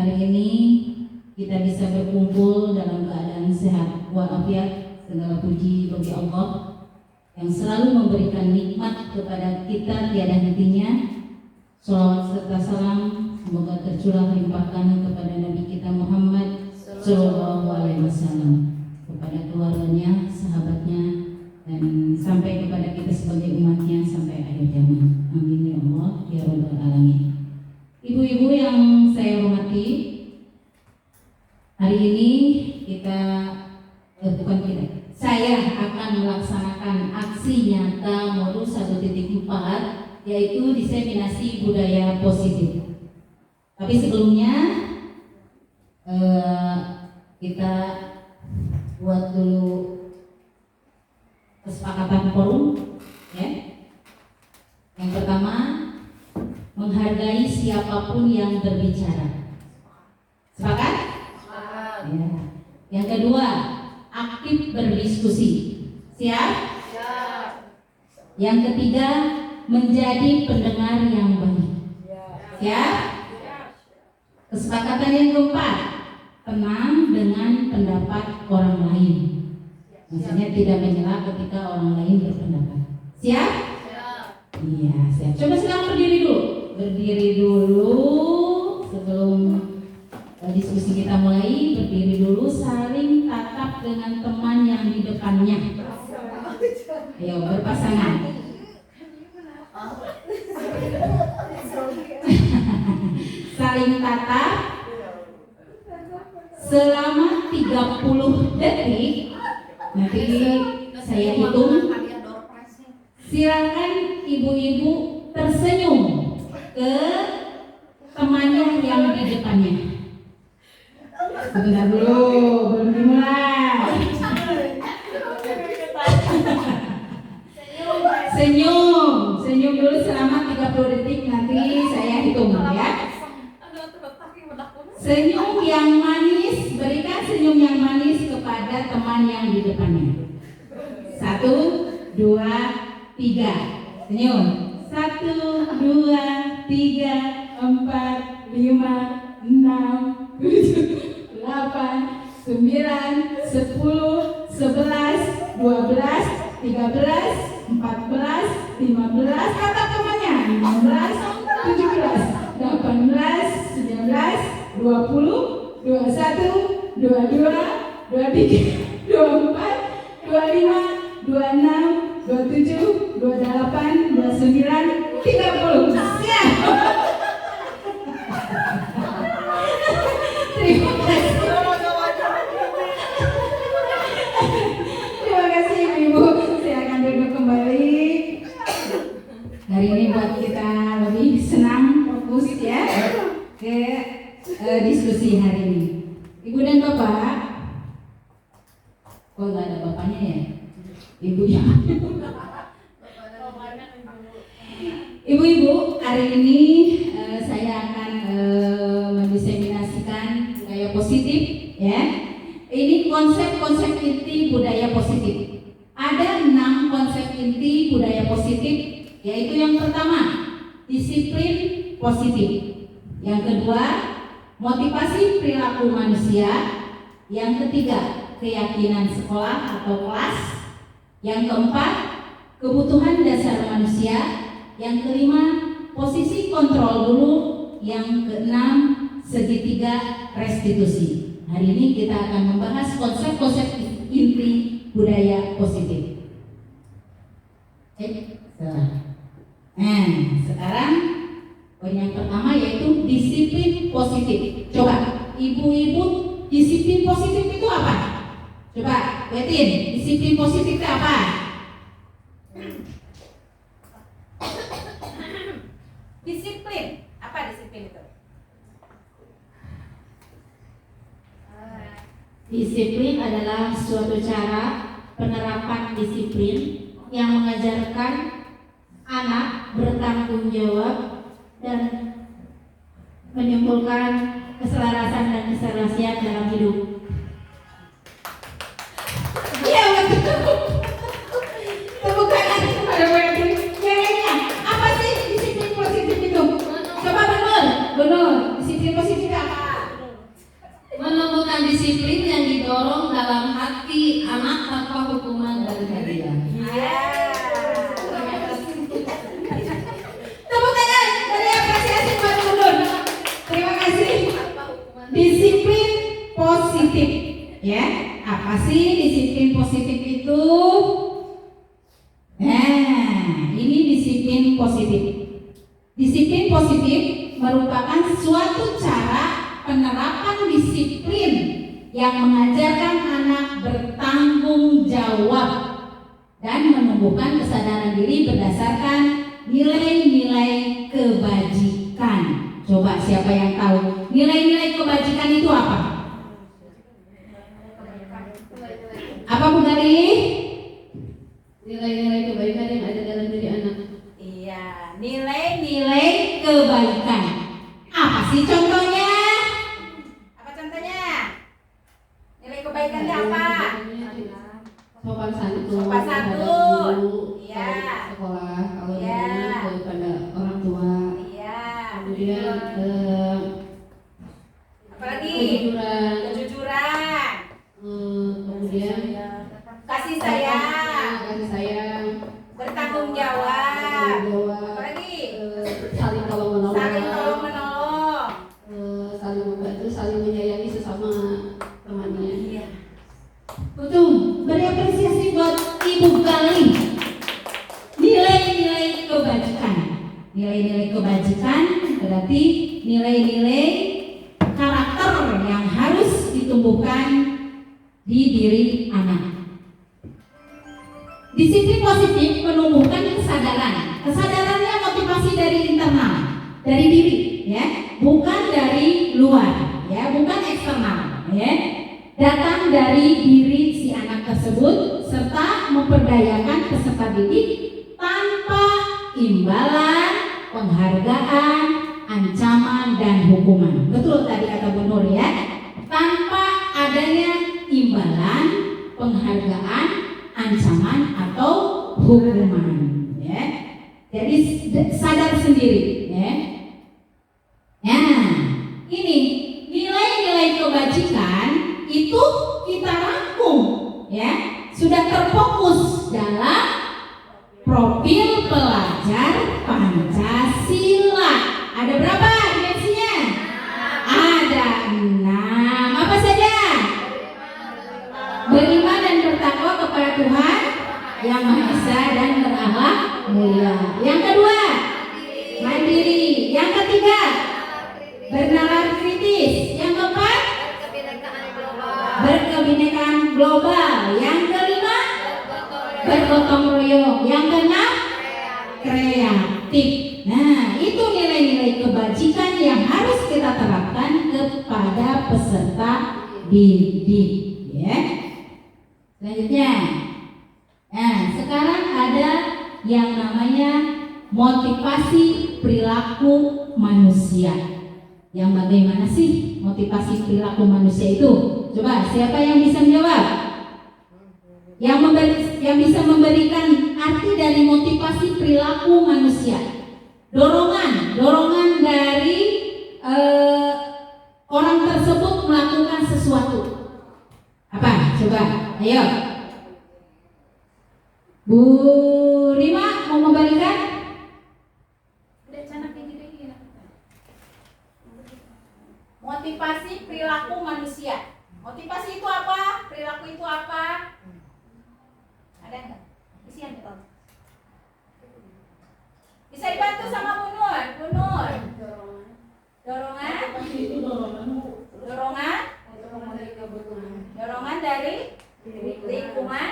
hari ini kita bisa berkumpul dalam keadaan sehat walafiat. Segala puji bagi Allah yang selalu memberikan nikmat kepada kita tiada hentinya. Shalawat serta salam semoga tercurah limpahkan kepada Nabi kita Muhammad Sallallahu Alaihi Wasallam, kepada keluarganya, sahabatnya, dan sampai kepada kita sebagai umatnya sampai akhir zaman. Amin ya Allah ya Rabbal Alamin. Ibu-ibu yang saya hormati, hari ini saya akan melaksanakan aksi nyata modul 1.4, yaitu diseminasi budaya positif. Tapi sebelumnya kita buat dulu kesepakatan forum, ya. Yang pertama, menghargai siapapun yang berbicara. Sepakat? Ya. Yang kedua, aktif berdiskusi. Siap? Siap. Yang ketiga, menjadi pendengar yang baik. Siap? Kesepakatan yang keempat, tenang dengan pendapat orang lain. Maksudnya tidak menyela ketika orang lain berpendapat. Siap? Iya, siap. Coba sekarang berdiri dulu. Berdiri dulu sebelum diskusi kita mulai. Berdiri dulu, saling tatap dengan teman yang di depannya. Ayo berpasangan. Saling tatap selama 30 detik. Nanti saya hitung. Silakan ibu-ibu tersenyum ke temannya yang di depannya. Sebentar dulu, belum dimulai. Senyum dulu selama 30 detik, nanti saya hitung ya. Senyum yang manis, berikan senyum yang manis kepada teman yang di depannya. 1, 2, 3. Senyum. 1, 2, 3, 4, 5, 6, 7, 8, 9, 10, 11, 12, 13, 14, 15. Kata temannya 15, 17, 18, 19, 20, 21, 22, 23, 24, 25, 26, 27, 28, 29, 30. Siap. Terima kasih. Terima kasih Ibu. Silakan duduk kembali. Hari ini buat kita lebih senang, fokus ya ke diskusi hari ini. Ibu dan Bapak, kok nggak ada bapaknya ya? Ibu ya. Ibu-ibu, hari ini saya akan mendiseminasikan budaya positif, ya. Ini konsep-konsep inti budaya positif. Ada 6 konsep inti budaya positif, yaitu yang pertama, disiplin positif. Yang kedua, motivasi perilaku manusia. Yang ketiga, keyakinan sekolah atau kelas. Yang keempat, kebutuhan dasar manusia. Yang kelima, posisi kontrol dulu. Yang keenam, segitiga restitusi. Hari ini kita akan membahas konsep-konsep inti budaya positif. Sekarang poin yang pertama yaitu disiplin positif. Coba ibu-ibu, disiplin positif itu apa? Coba lihatin, disiplin positif itu apa? Disiplin, apa disiplin itu? Disiplin adalah suatu cara penerapan disiplin yang mengajarkan anak bertanggung jawab dan menimbulkan keselarasan dan keserasian dalam hidup. Iya betul. Tepuk tangan kepada mereka. Yang lainnya, apa sih disiplin positif itu? Coba benar. Disiplin positif apa? disiplin positif. Disiplin positif merupakan suatu cara penerapan disiplin yang mengajarkan anak bertanggung jawab dan menumbuhkan kesadaran diri berdasarkan nilai-nilai kebajikan. Coba siapa yang tahu nilai-nilai kebajikan itu apa? Apa Bu Gari? Nilai-nilai kebaikan yang ada dalam diri anak. Iya, nilai-nilai kebaikan. Apa sih contohnya? Apa contohnya? Nilai kebaikannya apa? Sopan santun. Sopan santun. Iya. Sekolah kalau Iya. kepada orang tua. Iya. Kemudian apalagi? kejujuran. Kejujuran. Kemudian Kasih sayang. kasih sayang. Bertanggung jawab. Apalagi? Apalagi? Saling tolong menolong. Saling tolong menolong. Saling membantu, saling menyayangi sesama temannya. Iya. Betul. Beri apresiasi buat Ibu Galih. Nilai-nilai kebajikan. Nilai-nilai kebajikan berarti nilai-nilai karakter yang harus ditumbuhkan di diri anak. Disiplin positif menumbuhkan kesadaran. Kesadarannya motivasi dari internal, dari diri, ya, bukan dari luar, ya, bukan eksternal, ya. Datang dari diri si anak tersebut serta memperdayakan peserta didik tanpa imbalan, penghargaan, ancaman dan hukuman. Betul tadi kata Bu Nur, ya. Tanpa adanya imbalan, penghargaan, ancaman atau hukuman, ya. Jadi sadar sendiri, ya. Nah, ini nilai-nilai kebajikan itu kita rangkum, ya. Sudah terfokus dalam profil pelajar Pancasila. Ada berapa dimensinya? Ada 6. Apa saja? Beriman dan bertakwa kepada Tuhan Yang Maha Esa dan berakhlak mulia. Yang kedua, mandiri. Yang ketiga, bernalar kritis. Yang keempat, berkebinekaan global. Yang kelima, bergotong royong. Yang keenam, kreatif. Nah, itu nilai-nilai kebajikan yang harus kita terapkan kepada peserta didik, ya. Selanjutnya, nah sekarang ada yang namanya motivasi perilaku manusia. Yang bagaimana sih motivasi perilaku manusia itu? Coba siapa yang bisa menjawab? Yang bisa memberikan arti dari motivasi perilaku manusia. Dorongan dari orang tersebut melakukan sesuatu. Apa? Coba, ayo. Bu Rima mau memberikan? Motivasi perilaku manusia. Motivasi itu apa? Perilaku itu apa? Ada enggak? Isian betul. Bisa dibantu sama Bu Nur. Bu Nur. Dorongan. Dorongan dari lingkungan.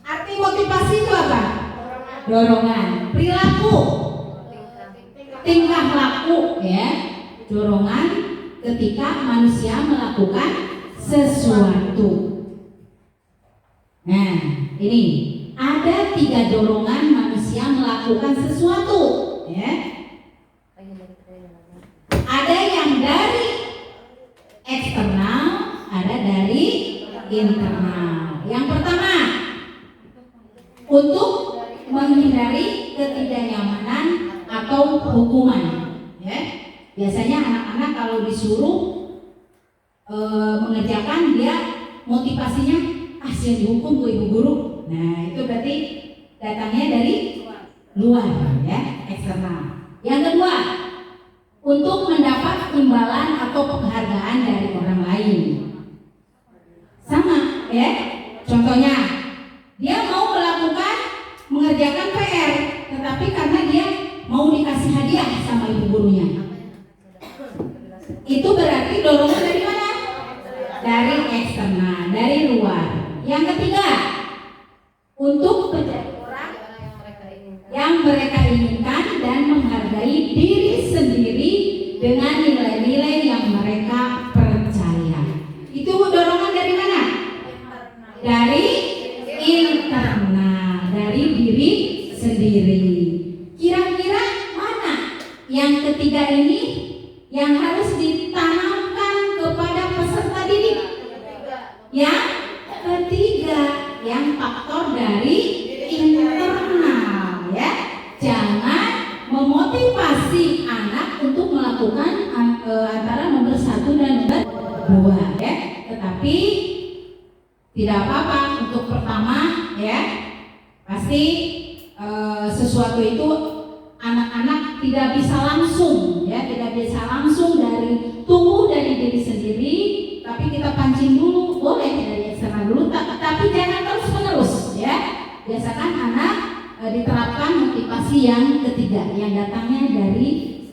Arti motivasi itu apa? Dorongan. Perilaku, tingkah laku, ya. Dorongan ketika manusia melakukan sesuatu. Nah, ini ada 3 dorongan manusia melakukan sesuatu, ya. Ada yang dari eksternal, ada dari internal. Yang pertama, untuk menghindari ketidaknyamanan atau hukuman, ya. Biasanya anak-anak kalau disuruh mengerjakan, dia motivasinya asyik dihukum Bu Ibu Guru. Nah, itu berarti datangnya dari luar ya, eksternal. Yang kedua, untuk mendapat imbalan atau penghargaan dari orang lain. Sama ya. Contohnya, dia mau mengerjakan PR, tetapi karena dia mau dikasih hadiah sama ibu gurunya. Itu berarti dorongan dari mana? Dari eksternal, dari luar. Yang ketiga, untuk menjadi orang yang mereka inginkan dan menghargai diri sendiri dengan nilai-nilai yang mereka percaya. Itu dorongan dari mana? Dari internal, dari diri sendiri. Kira-kira mana yang ketiga ini yang harus ditanamkan kepada peserta didik? Yang ketiga, yang faktor dari internal ya. Jangan memotivasi anak untuk melakukan antara nomor 1 dan nomor 2 ya. Tetapi tidak apa-apa untuk pertama ya. Pasti sesuatu itu anak-anak tidak bisa langsung ya, tidak bisa langsung dari tumbuh dari diri sendiri, tapi kita pancing dulu, boleh dari eksternal dulu, tapi jangan terus menerus ya. Biasakan anak diterapkan motivasi yang ketiga yang datangnya dari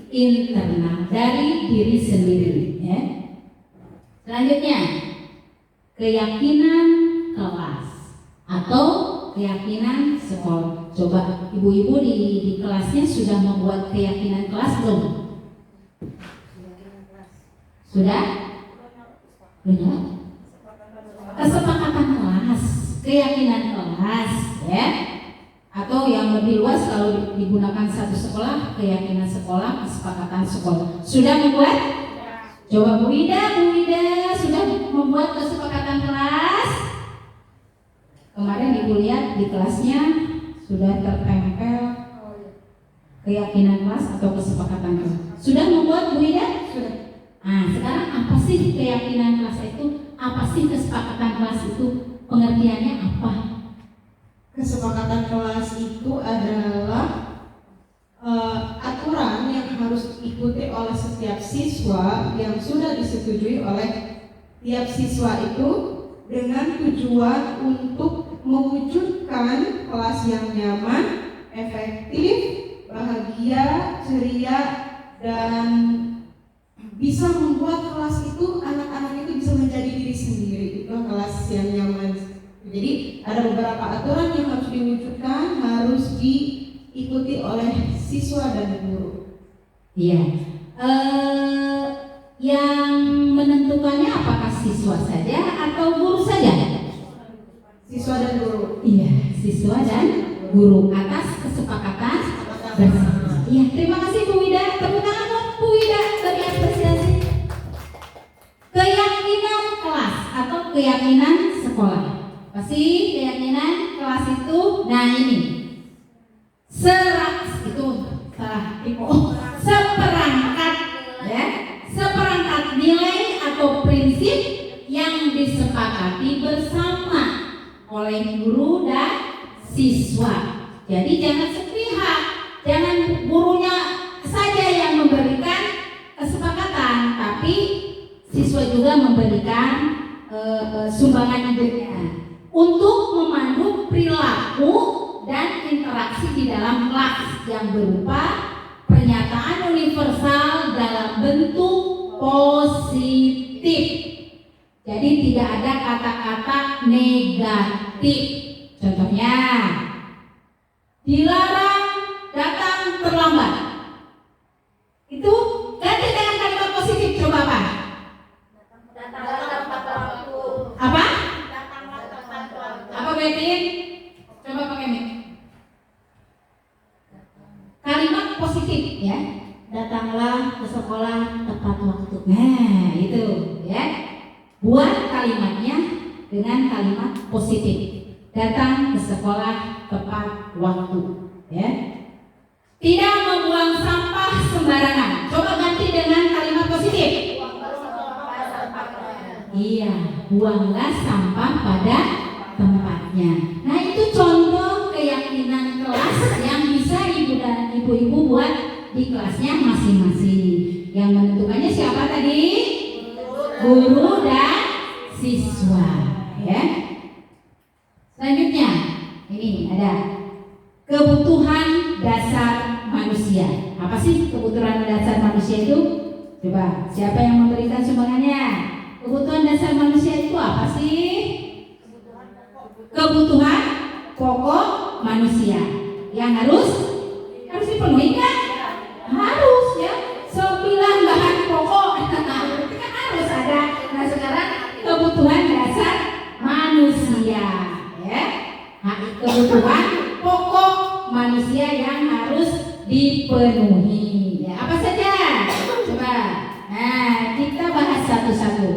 internal, dari diri sendiri ya. Selanjutnya, keyakinan kelas atau keyakinan sekolah. Coba ibu-ibu di kelasnya sudah membuat keyakinan kelas belum? Sudah? Benar? Kesepakatan kelas, keyakinan kelas ya. Atau yang lebih luas kalau digunakan satu sekolah, keyakinan sekolah, kesepakatan sekolah. Sudah membuat? Coba Bu Ida sudah membuat kesepakatan kelas? Kemarin ibu lihat di kelasnya sudah tertempel keyakinan kelas atau kesepakatan kelas. Sudah membuat Bu Ida? Sudah. Nah, sekarang apa sih keyakinan kelas itu? Apa sih kesepakatan kelas itu? Pengertiannya apa? Kesepakatan kelas itu adalah aturan yang harus diikuti oleh setiap siswa yang sudah disetujui oleh tiap siswa itu dengan tujuan untuk mewujudkan kelas yang nyaman, efektif, bahagia, ceria, dan bisa membuat kelas itu anak-anak itu bisa menjadi diri sendiri. Itu kelas yang nyaman. Jadi ada beberapa aturan yang harus diwujudkan, harus diikuti oleh siswa dan guru. Iya. Yang menentukannya apakah siswa saja atau guru saja? Siswa dan guru. Iya, siswa dan guru atas kesepakatan bersama. Iya, terima kasih Bu Wida. Tepuk tangan buat Bu Wida bagi apresiasi. Keyakinan kelas atau keyakinan sekolah. Pasti keyakinan kelas itu, nah ini seperangkat ya, seperangkat nilai atau prinsip yang disepakati bersama oleh guru dan siswa. Jadi jangan sepihak, jangan gurunya saja yang memberikan kesepakatan, tapi siswa juga memberikan sumbangan idenya untuk memandu perilaku dan interaksi di dalam kelas yang berupa pernyataan universal dalam bentuk positif. Jadi tidak ada kata-kata negatif. Contohnya, dilarang datang terlambat. Itu ganti dengan kalimat positif. Coba apa? Apa? Apa Betin? Coba pakai mic. Kalimat positif ya. Datanglah ke sekolah tepat waktu. Nah, itu ya. Buat kalimatnya dengan kalimat positif. Datang ke sekolah tepat waktu ya. Tidak membuang sampah sembarangan. Coba ganti dengan kalimat positif. Iya, buanglah sampah pada tempatnya. Nah, itu contoh keyakinan ibu-ibu buat di kelasnya masing-masing. Yang menentukannya siapa tadi? Guru dan siswa, ya. Selanjutnya, ini ada kebutuhan dasar manusia. Apa sih kebutuhan dasar manusia itu? Coba, siapa yang memberikan sumbangannya? Kebutuhan dasar manusia itu apa sih? Kebutuhan pokok manusia yang harus dipenuhi kan? Harus ya. 9 bahan pokok itu kan harus ada. Nah sekarang kebutuhan dasar manusia, ya. Nah, kebutuhan pokok manusia yang harus dipenuhi. Ya, apa saja? Coba. Nah, kita bahas satu-satu.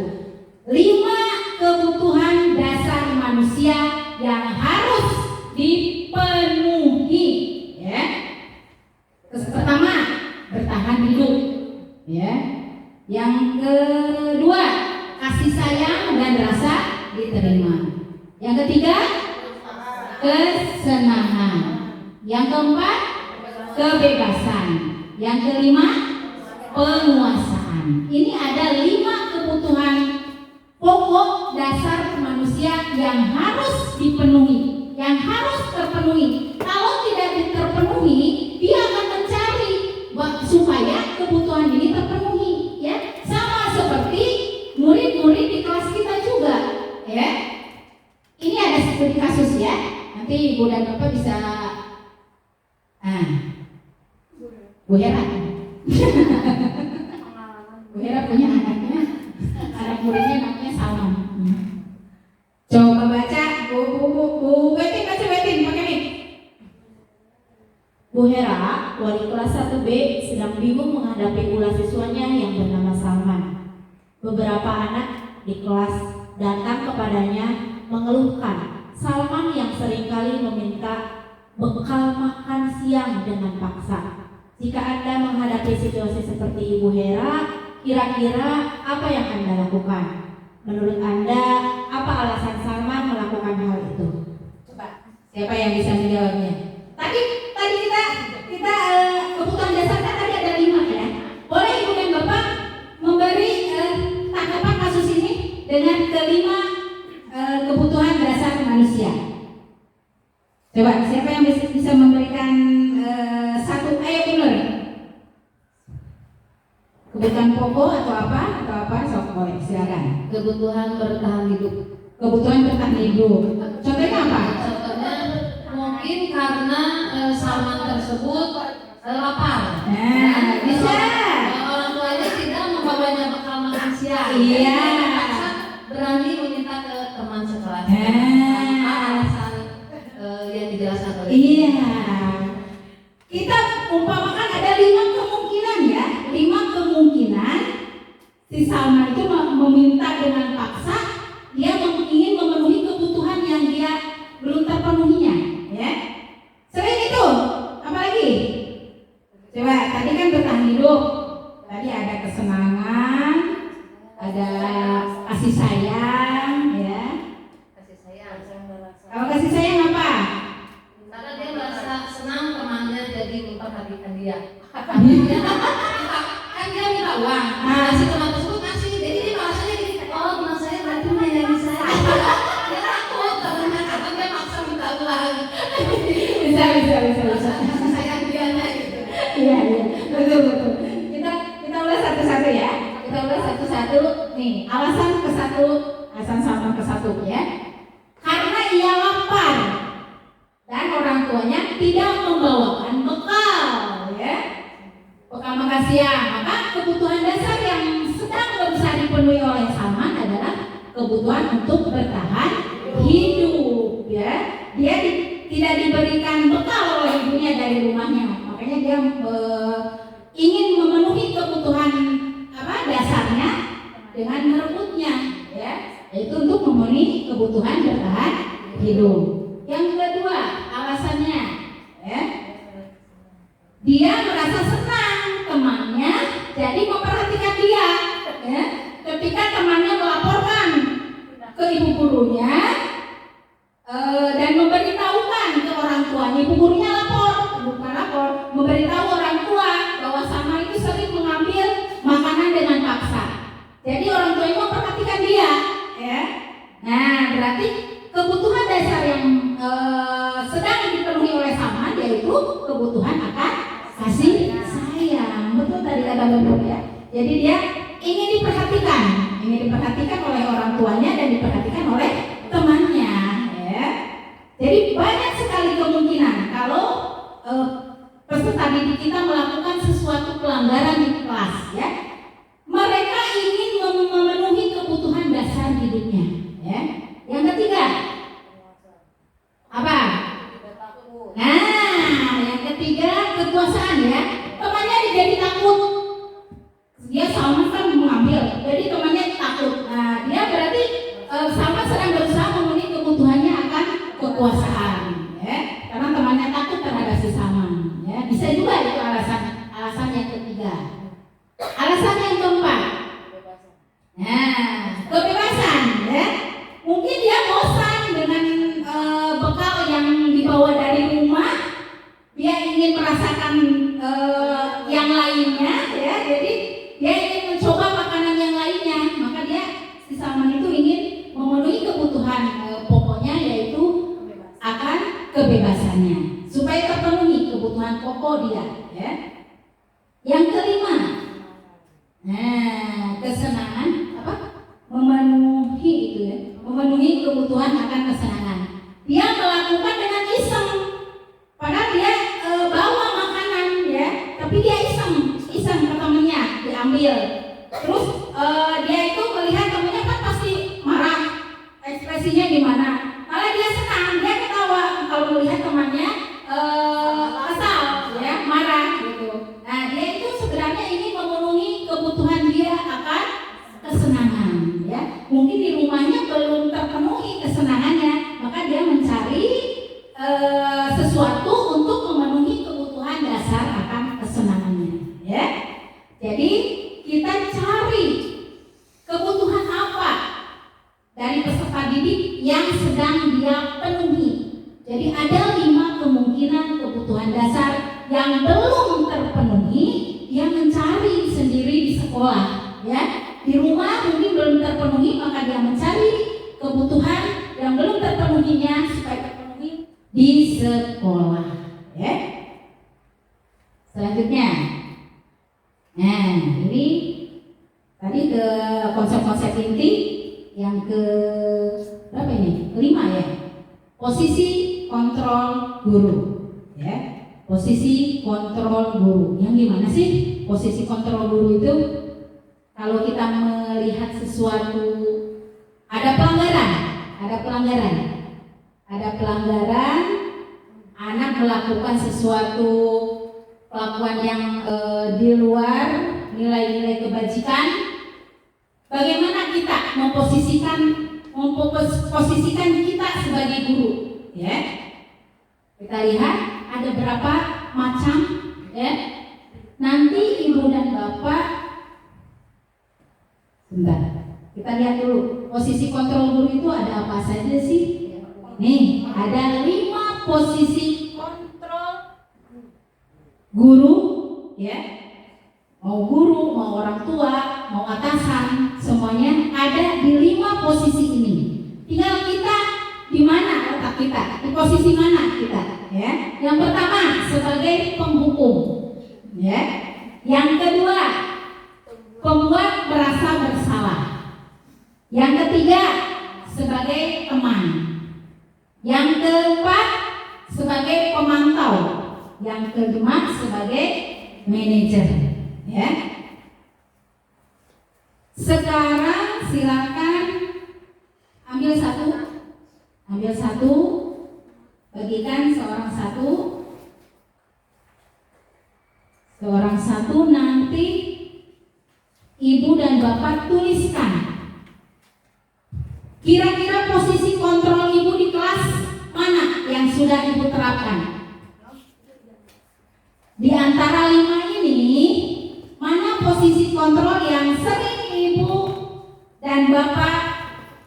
5 kebutuhan dasar manusia yang harus dipenuhi, ya. Pertama, bertahan hidup, ya. Yang kedua, kasih sayang dan rasa diterima. Yang ketiga, kesenangan. Yang keempat, kebebasan. Yang kelima, penguasaan. Ini ada 5 kebutuhan pokok dasar manusia yang harus dipenuhi, yang harus terpenuhi. Kalau tidak terpenuhi, dia akan mencari supaya kebutuhan ini terpenuhi, ya. Sama seperti murid-murid di kelas kita juga, ya. Ini ada studi kasus, ya. Nanti Ibu dan Bapak bisa Bu Hera Bu Hera punya anaknya, anak muridnya namanya Salman. Coba baca, Bu Wetin, baca Wetin, pakai mic. Bu Hera, wali kelas 1B, sedang bingung menghadapi ulah siswanya yang bernama Salman. Beberapa anak di kelas datang kepadanya mengeluhkan Salman yang seringkali meminta bekal makan siang dengan paksa. Jika Anda menghadapi situasi seperti Ibu Hera, kira-kira apa yang Anda lakukan? Menurut Anda, apa alasan Salman melakukan hal itu? Coba, siapa yang bisa menjawabnya? Tadi kita kebutuhan dasar kan tadi ada 5, ya. Boleh Ibu dan Bapak memberi tanggapan kasus ini dengan kelima kebutuhan dasar manusia. Coba, siapa yang bisa memberikan satu? Ayo benar. Kebutuhan pokok atau apa? Sok, boleh, silakan. Kebutuhan bertahan hidup. Kebutuhan bertahan hidup. Contohnya apa? Contohnya mungkin karena Salman tersebut lapar. Nah, bisa. Orang tuanya tidak membawanya bekal makan siang. Iya. Berani meminta ke teman sekelas. Alasan yang dijelaskan oleh. Iya. Kita umpamakan ada 5 kemungkinan, ya. 5 kemungkinan si Salman itu meminta dengan paksa, dia ingin memenuhi kebutuhan yang dia belum terpenuhinya, ya. Selain itu, apa lagi? Coba, tadi kan bertahan hidup. Tadi ada kesenangan, ada kasih sayang, ya. Kasih sayang. Kalau kasih sayang apa? Karena dia merasa senang temannya jadi memperhatikan dia. Kan dia minta uang, si teman tersebut ngasih, jadi dia merasanya gini, oh teman saya berarti menyayangi saya. Dia takut temannya karena dia maksa minta uang. Bisa. Kasih sayang dianya gitu. Iya, betul. Kita ulas satu-satu, ya. Kita ulas satu-satu. Nih, alasan Salman ke-1, ya. Karena ia lapar dan orang tuanya tidak membawakan bekal, ya. Bekal makan siang. Maka kebutuhan dasar yang sedang berusaha dipenuhi oleh Salman adalah kebutuhan untuk bertahan hidup, ya. Dia tidak diberikan bekal oleh ibunya dari rumahnya. Makanya dia ingin memenuhi kebutuhan dasarnya dengan merebutnya, ya. Yaitu untuk memenuhi kebutuhan bertahan hidup. Yang kedua, alasannya, ya. Dia merasa senang temannya jadi memperhatikan dia, ya. Ketika temannya melaporkan ke ibu gurunya dan memberitahukan ke orang tuanya, ibu gurunya bukan lapor, memberitahu Jadi dia ingin diperhatikan oleh orang tuanya dan diperhatikan oleh temannya, ya. Jadi banyak sekali kemungkinan kalau peserta didik kita melakukan sesuatu pelanggaran di kelas, ya. Mereka ingin memenuhi kebutuhan dasar hidupnya, ya. Yang ketiga, apa? Nah, yang ketiga kekuasaan, ya. Temannya jadi takut. Dia Salman kan mengambil, jadi temannya takut. Nah, dia berarti Salman sedang berusaha memenuhi kebutuhannya akan kekuasaan, ya. Karena temannya takut terhadap si Salman, ya. Bisa juga itu alasan yang ketiga. Alasan yang keempat, nah, kebebasan, ya. Mungkin dia bosan dengan bekal yang dibawa dari rumah. Dia ingin merasakan yang lainnya, ya. Jadi dia ingin mencoba makanan yang lainnya. Maka dia si Salman itu ingin memenuhi kebutuhan pokoknya, yaitu akan kebebasannya supaya terpenuhi kebutuhan pokok dia, ya. Yang kelima, nah, kesenangan apa? Memenuhi itu, ya. Memenuhi kebutuhan akan kesenangan. Dia melakukan dengan iseng. Padahal dia bawa makanan, ya, tapi dia iseng ke temennya diambil. Terus dia itu melihat temennya kan pasti marah, ekspresinya gimana? Malah dia senang, dia ketawa kalau melihat temannya kesal, ya, marah gitu. Nah, dia itu sebenarnya ingin memenuhi kebutuhan dia akan kesenangan, ya. Mungkin di rumahnya belum terpenuhi kesenangannya, maka dia mencari sesuatu untuk memenuhi kebutuhan dasar akan kesenangannya, ya. Jadi kita cari kebutuhan apa dari peserta didik yang sedang dia penuhi. Jadi ada 5 kemungkinan kebutuhan dasar yang belum terpenuhi, dia mencari sendiri di sekolah, ya. Di rumah mungkin belum terpenuhi, maka dia mencari kebutuhan yang belum terpenuhinya supaya terpenuhi di sekolah, ya. Selanjutnya, nah ini tadi ke konsep-konsep inti yang ke berapa ini? Kelima, ya. Posisi kontrol guru, ya. Posisi kontrol guru. Yang gimana sih posisi kontrol guru itu? Kalau kita melihat sesuatu ada pelanggaran, anak melakukan sesuatu kelakuan yang di luar nilai-nilai kebajikan, bagaimana kita memposisikan kita sebagai guru, ya. Kita lihat ada berapa macam, ya. Nanti ibu dan bapak, bentar, kita lihat dulu posisi kontrol guru itu ada apa saja sih? Nih, ada 5 posisi kontrol guru, ya. Mau guru, mau orang tua, mau atasan, semuanya ada di 5 posisi ini. Tinggal kita di mana letak kita, di posisi mana kita, ya. Yang pertama sebagai penghukum, ya. Yang kedua pembuat merasa bersalah. Yang ketiga sebagai teman. Yang keempat sebagai pemantau. Yang kelima sebagai manajer, ya. Sekarang silakan ambil satu, bagikan seorang satu, nanti ibu dan bapak tuliskan kira-kira posisi kontrol ibu di kelas mana yang sudah ibu terapkan. Di antara 5 ini, mana posisi kontrol yang sering ibu dan bapak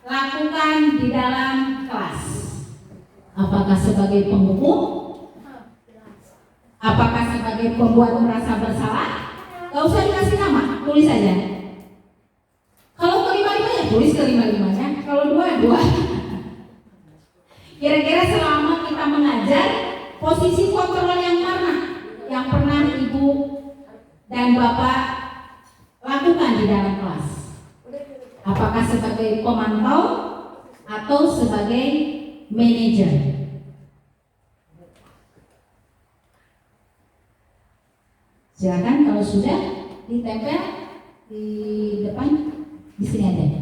lakukan di dalam kelas? Apakah sebagai penghukum? Apakah sebagai pembuat merasa bersalah? Gak usah dikasih nama, tulis saja. Kalau kelima-lima ya tulis kelima-limanya, kalau dua. Kira-kira selama kita mengajar, posisi kontrol yang mana yang pernah ibu dan bapak lakukan? lakukan di dalam kelas? Apakah sebagai pemantau atau sebagai manajer? Silakan kalau sudah ditempel di depan, di sini ada. Ya.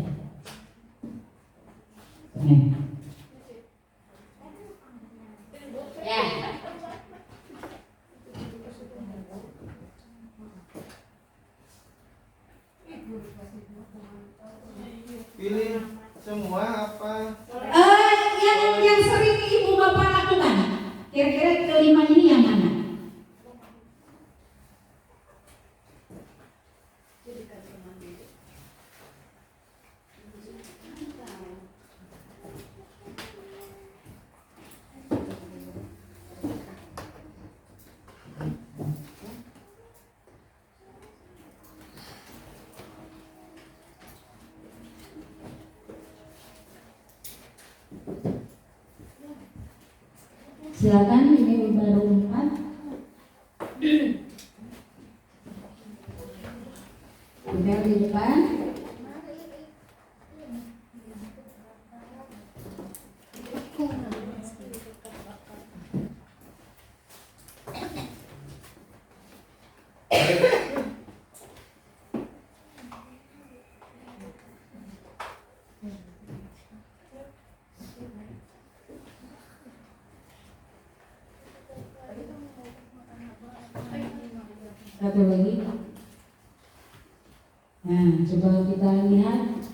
Pilih semua apa? Yang sering ibu bapak lakukan, kira-kira kelima ini yang mana? Silakan, ini baru 4. Udah di depan. Satu lagi. Nah, coba kita lihat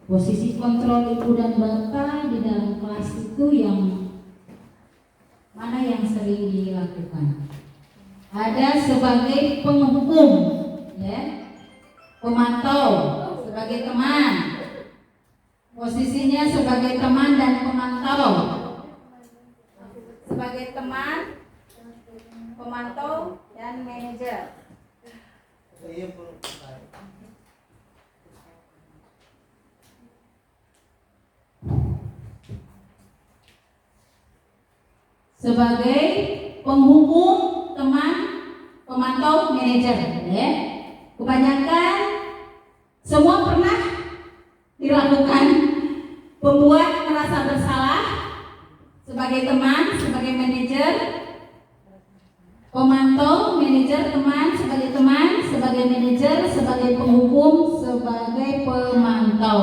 posisi kontrol ibu dan bapak di dalam kelas itu yang mana yang sering dilakukan. Ada sebagai penghukum, ya, pemantau, sebagai teman. Posisinya sebagai teman dan pemantau. Sebagai teman, pemantau, dan manajer. Iya, Bu. Sebagai penghukum, teman, pemantau, manajer, ya. Kebanyakan semua pernah dilakukan. Pembuat merasa bersalah sebagai teman, sebagai manajer, pemantau, manajer, teman, sebagai manajer, sebagai penghukum, sebagai pemantau.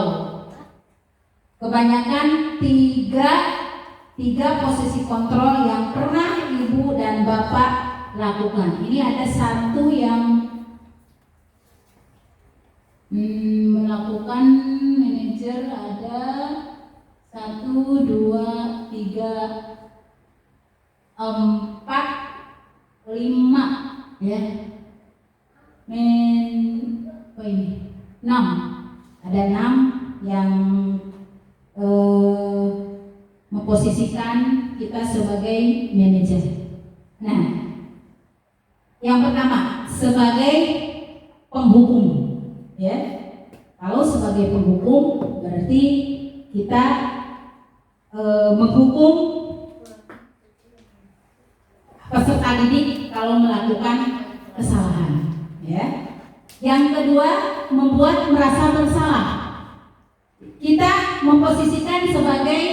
Kebanyakan tiga posisi kontrol yang pernah ibu dan bapak lakukan. Ini ada satu yang melakukan manajer, ada 1, 2, 3, 4, 5, ya. Apa ini? 6. Ada 6 yang memposisikan kita sebagai manajer. Nah, yang pertama sebagai penghukum, ya. Kalau sebagai penghukum berarti kita menghukum peserta didik kalau melakukan kesalahan, ya. Yang kedua, membuat merasa bersalah. Kita memposisikan sebagai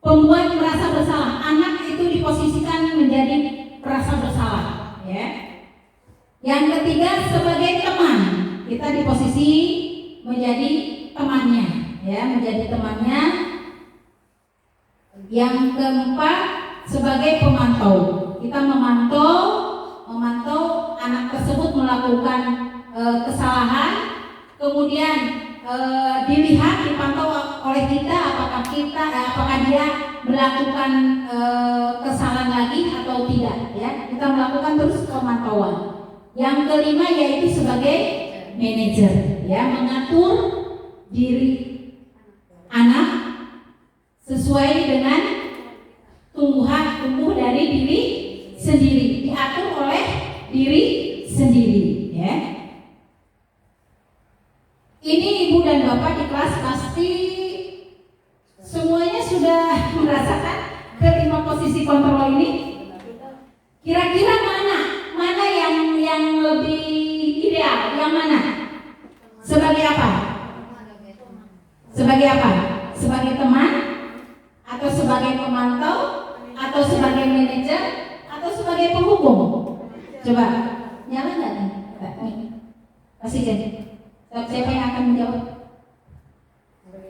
pembuat merasa bersalah. Anak itu diposisikan menjadi merasa bersalah, ya. Yang ketiga, sebagai teman, kita di posisi menjadi temannya, ya, menjadi temannya. Yang keempat, sebagai pemantau, kita memantau anak tersebut melakukan kesalahan, kemudian dilihat, dipantau oleh kita apakah dia melakukan kesalahan lagi atau tidak, ya. Kita melakukan terus pemantauan. Yang kelima yaitu sebagai manajer, ya, mengatur diri anak sesuai dengan tumbuh dari diri sendiri, diatur oleh diri sendiri, ya. Ini ibu dan bapak di kelas pasti semuanya sudah merasakan kelima posisi kontrol ini. Kira-kira mana yang lebih ideal? Yang mana? Sebagai apa? Sebagai apa? Sebagai teman? Atau sebagai pemantau? Atau sebagai manajer? Atau sebagai penghukum? Coba, nyala nggak nih? Kasih Jen. Siapa yang akan menjawab?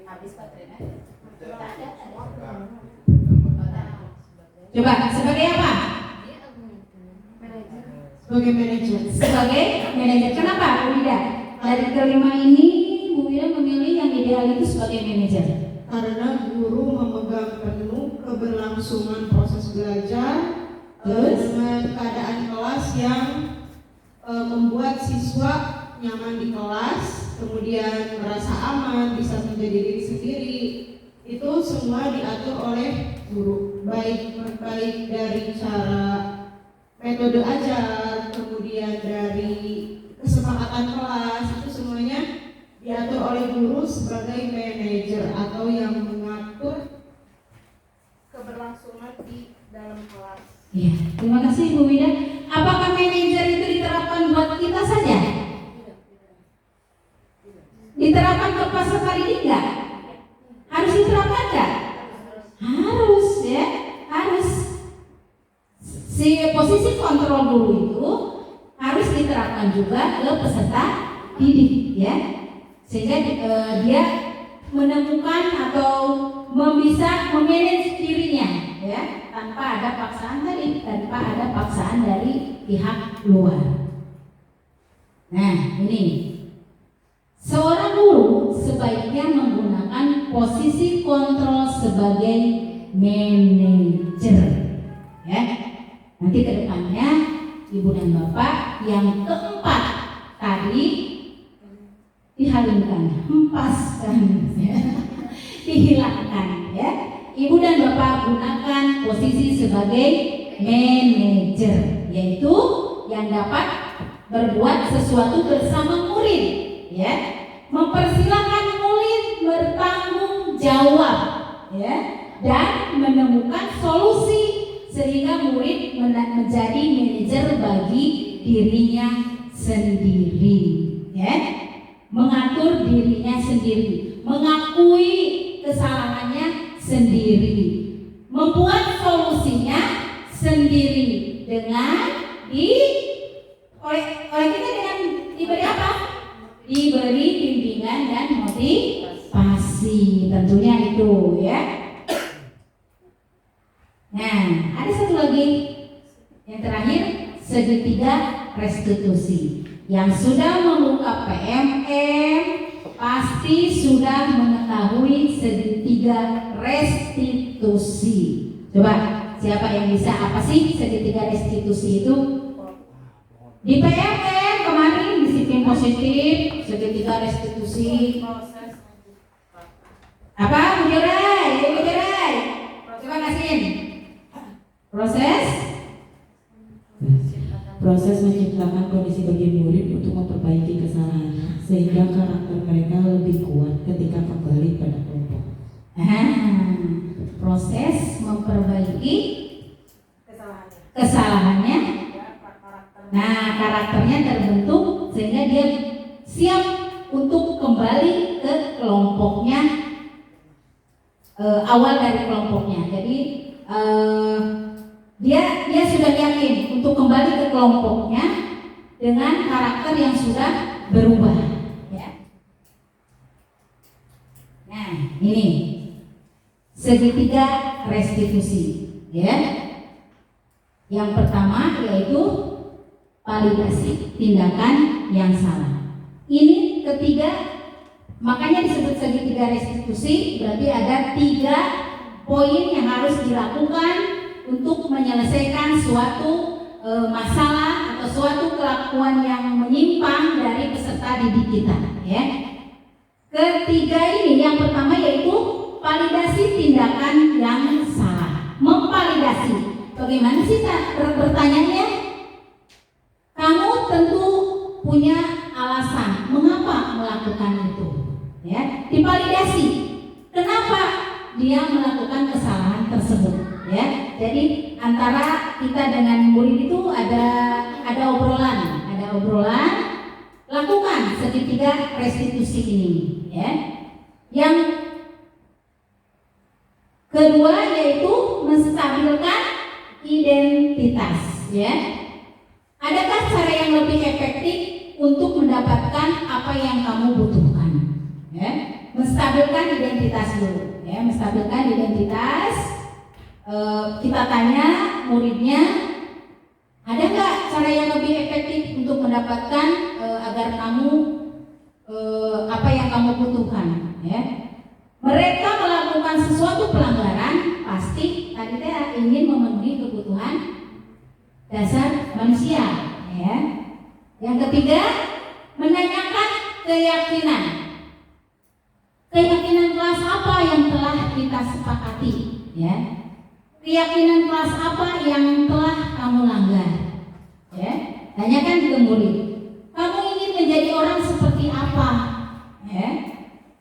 Habis baterainya. Coba, sebagai apa? Sebagai manajer. Sebagai manajer. Kenapa, Bu Wida? Dari kelima ini, Bu Wida memilih yang ideal itu sebagai manajer. Karena guru memegang penuh keberlangsungan proses belajar dengan keadaan kelas yang membuat siswa nyaman di kelas, kemudian merasa aman, bisa menjadi diri sendiri. Itu semua diatur oleh guru, baik dari cara metode ajar, kemudian dari kesepakatan kelas, itu semuanya diatur oleh guru sebagai manajer atau yang mengatur keberlangsungan di dalam kelas. Iya, terima kasih Bu Wida. Apakah manajer itu diterapkan buat kita saja? Diterapkan ke peserta didik nggak? Harus diterapkan nggak? Harus ya, harus. Si posisi kontrol guru itu harus diterapkan juga ke peserta didik ya, sehingga dia menemukan atau bisa memanage dirinya ya, tanpa ada paksaan tadi, tanpa ada paksaan dari pihak luar. Nah ini, seorang guru sebaiknya menggunakan posisi kontrol sebagai manajer ya. Nanti ke depannya Ibu dan Bapak yang keempat tadi dihalingkan, hempaskan ya. Dihilangkan ya. Ibu dan Bapak gunakan posisi sebagai manajer, yaitu yang dapat berbuat sesuatu bersama murid ya. Mempersilahkan murid bertanggung jawab ya, dan menemukan solusi sehingga murid menjadi manajer bagi dirinya sendiri ya. Mengatur dirinya sendiri, mengakui kesalahannya sendiri, membuat solusinya sendiri dengan oleh kita dengan diberi apa? Diberi bimbingan dan motivasi, tentunya itu ya. Nah, ada satu lagi yang terakhir, segitiga restitusi. Yang sudah membuka PMM pasti sudah mengetahui segitiga restitusi. Coba, siapa yang bisa apa sih segitiga restitusi itu? Di PMM kemarin disiplin positif, segitiga restitusi. Apa? Bu Jorai. Coba kasihin. Proses menciptakan kondisi bagi murid untuk memperbaiki kesalahannya sehingga karakter mereka lebih kuat ketika kembali pada kelompok. Proses memperbaiki kesalahannya. Nah, karakternya terbentuk sehingga dia siap untuk kembali ke kelompoknya, awal dari kelompoknya. Jadi dia sudah yakin untuk kembali ke kelompoknya dengan karakter yang sudah berubah ya. Nah ini segitiga restitusi ya. Yang pertama yaitu validasi tindakan yang salah. Ini ketiga, makanya disebut segitiga restitusi, berarti ada 3 poin yang harus dilakukan untuk menyelesaikan suatu masalah atau suatu kelakuan yang menyimpang dari peserta didik kita ya. Ketiga ini, yang pertama yaitu validasi tindakan yang salah. Memvalidasi, bagaimana sih pertanyaannya? Kamu tentu punya alasan mengapa melakukan itu ya. Divalidasi, kenapa dia melakukan kesalahan tersebut ya. Jadi antara kita dengan murid itu ada obrolan, lakukan segitiga restitusi ini, ya. Yang kedua yaitu menstabilkan identitas, ya. Adakah cara yang lebih efektif untuk mendapatkan apa yang kamu butuhkan? Ya, menstabilkan identitas dulu, ya, menstabilkan identitas. Kita tanya muridnya, ada nggak cara yang lebih efektif untuk mendapatkan agar kamu apa yang kamu butuhkan? Ya, mereka melakukan sesuatu pelanggaran, pasti tadi ingin memenuhi kebutuhan dasar manusia, ya. Yang ketiga, menanyakan keyakinan. Keyakinan kelas apa yang telah kita sepakati, ya? Keyakinan kelas apa yang telah kamu langgar, ya? Tanyakan ke murid. Kamu ingin menjadi orang seperti apa, ya?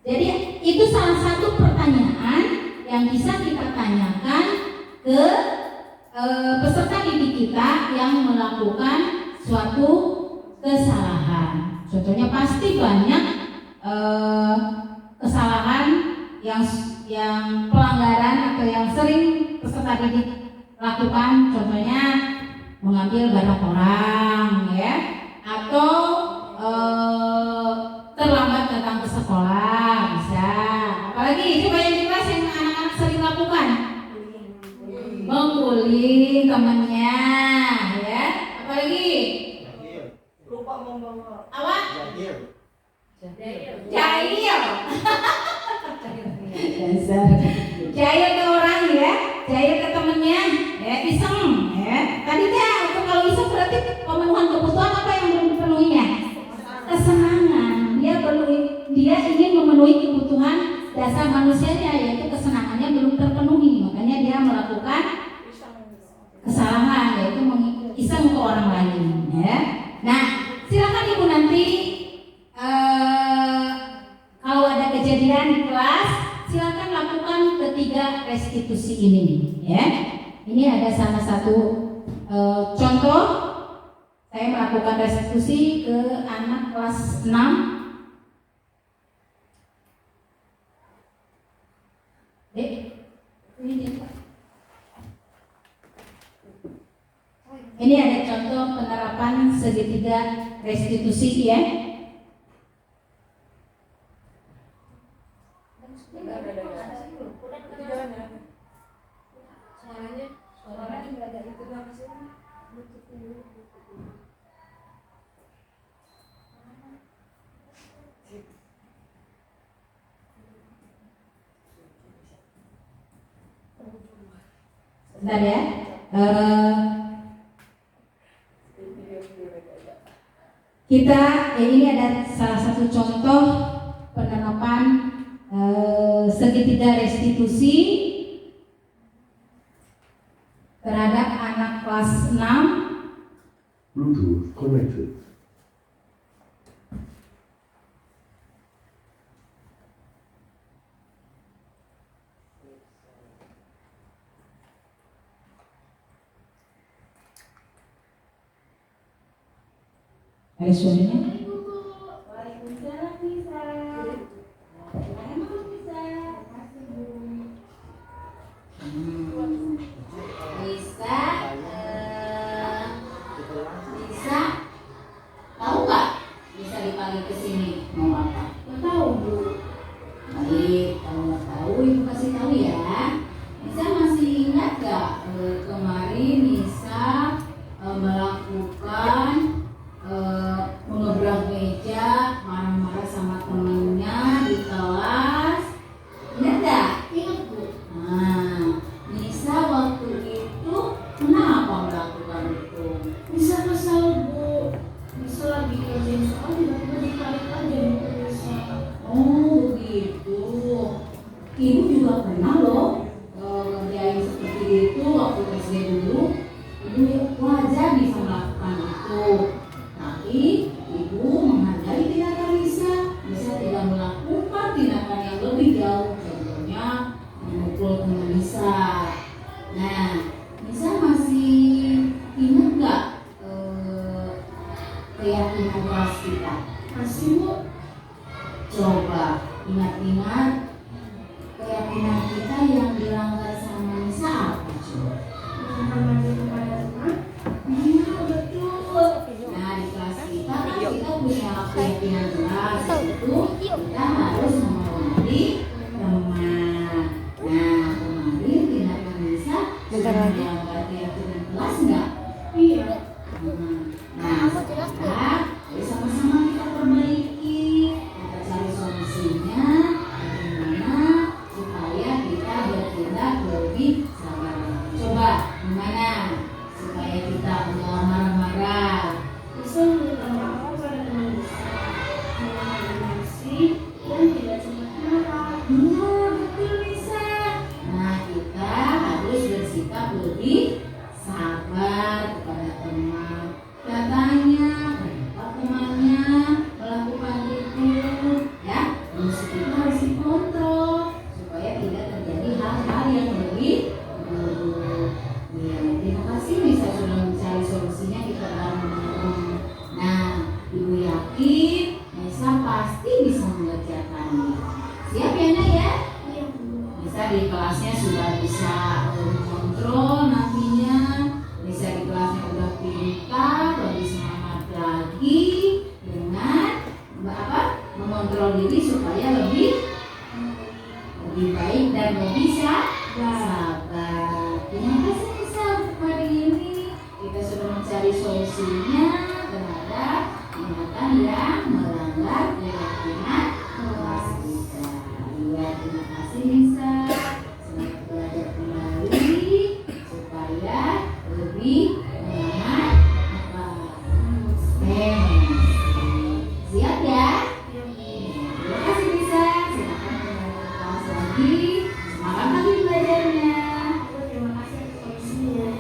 Jadi itu salah satu pertanyaan yang bisa kita tanyakan ke peserta didik kita yang melakukan suatu kesalahan. Contohnya pasti banyak kesalahan yang pelanggaran atau yang sering peserta didik lakukan. Contohnya mengambil barang orang, ya, atau terlambat datang ke sekolah, bisa. Apalagi coba yang di kelas yang anak-anak sering lakukan, membuli temannya, ya. Apalagi lupa membawa apa? Jahil. Dasar. Jahil ke orang, ya, jahil ke temennya, ya, iseng, ya. Tadi kalau iseng berarti pemenuhan kebutuhan apa yang belum dipenuhinya? Kesenangan. Dia ingin memenuhi kebutuhan dasar manusianya, yaitu kesenangannya belum terpenuhi, makanya dia melakukan kesalahan, yaitu iseng ke orang lain, ya. Nah, silakan ibu nanti kalau ada kejadian di kelas, silakan lakukan ketiga restitusi ini, ya. Ini ada salah satu contoh saya melakukan restitusi ke anak kelas 6. Ini ada contoh penerapan segitiga restitusi, ya. Suaranya nggak ada itu apa sih? Bentar, ya. Ini ada salah satu contoh penerapan segitiga restitusi terhadap anak kelas 6. Bluetooth connected. Ada suaranya? Bisa tahu nggak? Bisa dipanggil ke sini mau apa? Nggak tahu, Bu. Baik, kalau nggak tahu ibu kasih tahu, ya. Nisa masih ingat nggak kemarin Nisa melakukan mengebrang meja, marah-marah sama temennya di kelas? Ingat nggak? Ingat, Bu. Nah, Nisa waktu itu kenapa melakukan itu? Nisa kesal, Bu. Nisa lagi kerjain soal tiba-tiba ditarik aja buku Nisa. Oh begitu. Ibu juga pernah loh ngerjain seperti itu waktu SD dulu. Ibu wajar bisa melakukan itu. Tapi ibu menghargai tindakan Nisa. Nisa tidak melakukan tindakan yang lebih jauh. Contohnya memukul teman Nisa. Nah, Nisa masih ingat nggak keyakinan kelas kita? solusinya terhadap tindakan yang melanggar keyakinan kelas kita. Ya, terima kasih Nisa. Selamat belajar kembali supaya lebih mengamat apa. Siap ya? Terima kasih Nisa. Silakan kembali ke kelas lagi. Semangat lagi belajarnya. Terima kasih atas solusinya.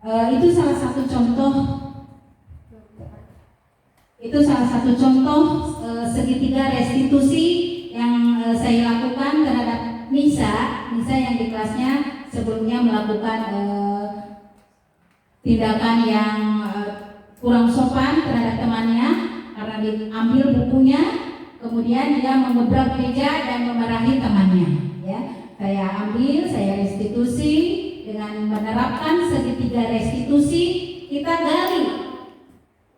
Nah, itu salah satu contoh. Itu salah satu contoh segitiga restitusi yang saya lakukan terhadap Nisa yang di kelasnya sebelumnya melakukan tindakan yang kurang sopan terhadap temannya karena diambil bukunya, kemudian dia mengebrak meja dan memarahi temannya. Ya, saya ambil, saya restitusi dengan menerapkan segitiga restitusi. Kita gali,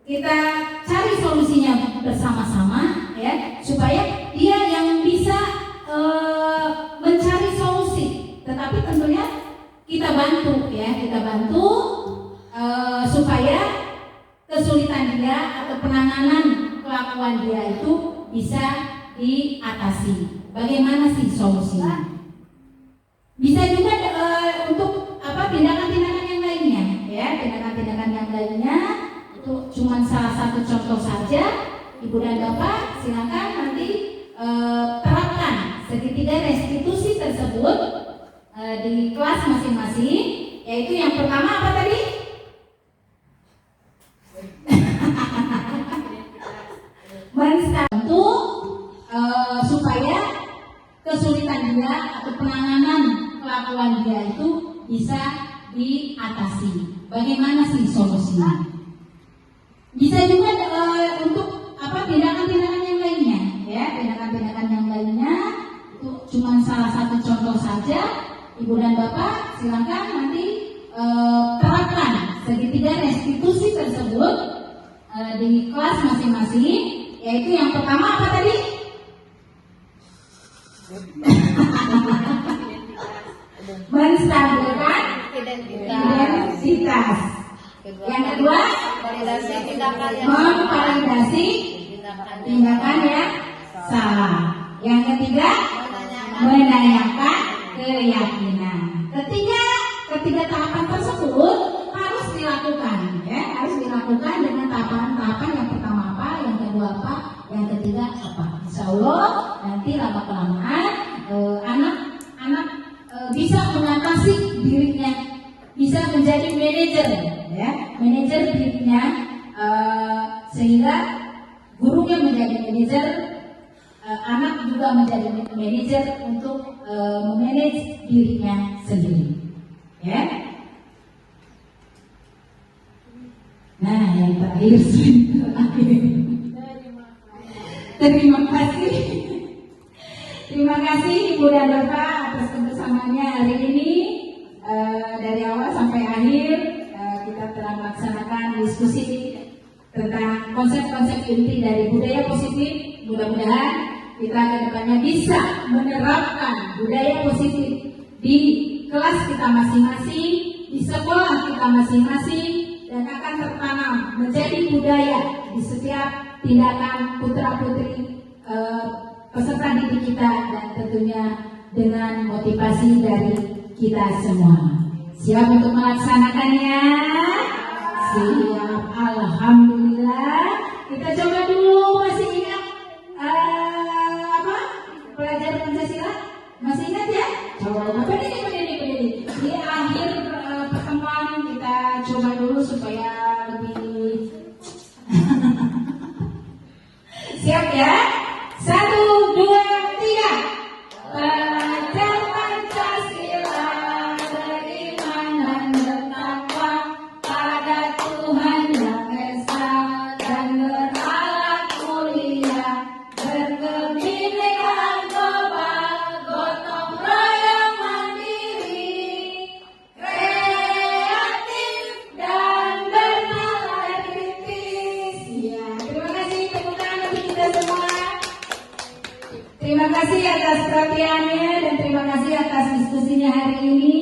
kita cari solusinya bersama-sama, ya, supaya dia yang bisa mencari solusi. Tetapi tentunya kita bantu, ya, kita bantu supaya kesulitan dia atau penanganan kelakuan dia itu bisa diatasi. Bagaimana sih solusinya? Bisa juga untuk tindakan-tindakan yang lainnya, ya, tindakan-tindakan yang lainnya itu cuma salah satu contoh saja. Ibu dan Bapak silakan nanti terapkan segitiga restitusi tersebut di kelas masing-masing. Yaitu yang pertama apa tadi? Menstantu supaya kesulitan dia atau penanganan kelakuan dia itu bisa diatasi. Bagaimana sih solusinya? Bisa juga untuk tindakan-tindakan yang lainnya, ya, tindakan-tindakan yang lainnya itu cuma salah satu contoh saja. Ibu dan Bapak silakan nanti terapkan segitiga restitusi tersebut di kelas masing-masing. Yaitu yang pertama apa tadi? Menstabilkan identitas. Yang kedua, memvalidasi tindakan yang salah. Yang ketiga, menanyakan keyakinan. Ketiga tahapan tersebut harus dilakukan, ya, harus dilakukan dengan tahapan-tahapan. Yang pertama apa, yang kedua apa, yang ketiga apa. Insya Allah nanti lama-kelamaan anak bisa mengatasi dirinya, bisa menjadi manajer, ya, manajer dirinya, sehingga gurunya menjadi manajer, anak juga menjadi manajer untuk memanage dirinya sendiri, ya. Nah, yang terakhir terima kasih. Terima kasih Ibu dan Bapak atas kebersamaannya hari ini. Dari awal sampai akhir kita telah melaksanakan diskusi tentang konsep-konsep inti dari budaya positif. Mudah-mudahan kita ke depannya bisa menerapkan budaya positif di kelas kita masing-masing, di sekolah kita masing-masing, dan akan tertanam menjadi budaya di setiap tindakan putra-putri peserta didik kita, dan tentunya dengan motivasi dari kita semua. Siap untuk melaksanakannya? Siap, alhamdulillah. Kita coba dulu, masih ingat pelajaran Pancasila? Masih ingat ya? Coba berdiri. Di akhir pertemuan kita coba dulu supaya lebih siap ya? 1, 2, 3. Pelajar Pancasila beriman dan bertakwa pada Tuhan Yang Esa dan berakhlak mulia, berkebinekaan global, gotong royong mandiri, kreatif dan bernalar kritis. Ya, terima kasih tepuk tangan bagi kita semua. perhatiannya dan terima kasih atas diskusinya hari ini.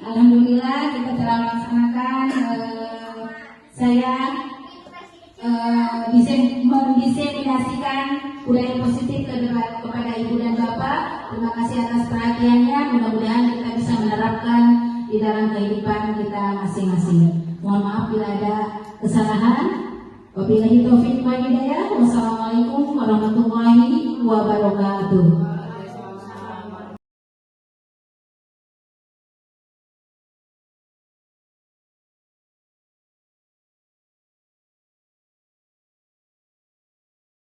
Alhamdulillah kita telah melaksanakan saya mendiseminasikan budaya positif kepada ibu dan bapak. Terima kasih atas perhatiannya. Mudah-mudahan kita bisa menerapkan di dalam kehidupan kita masing-masing. Mohon maaf bila ada kesalahan. Wabillahi taufiq wal hidayah. Wassalamualaikum warahmatullahi wabarakatuh.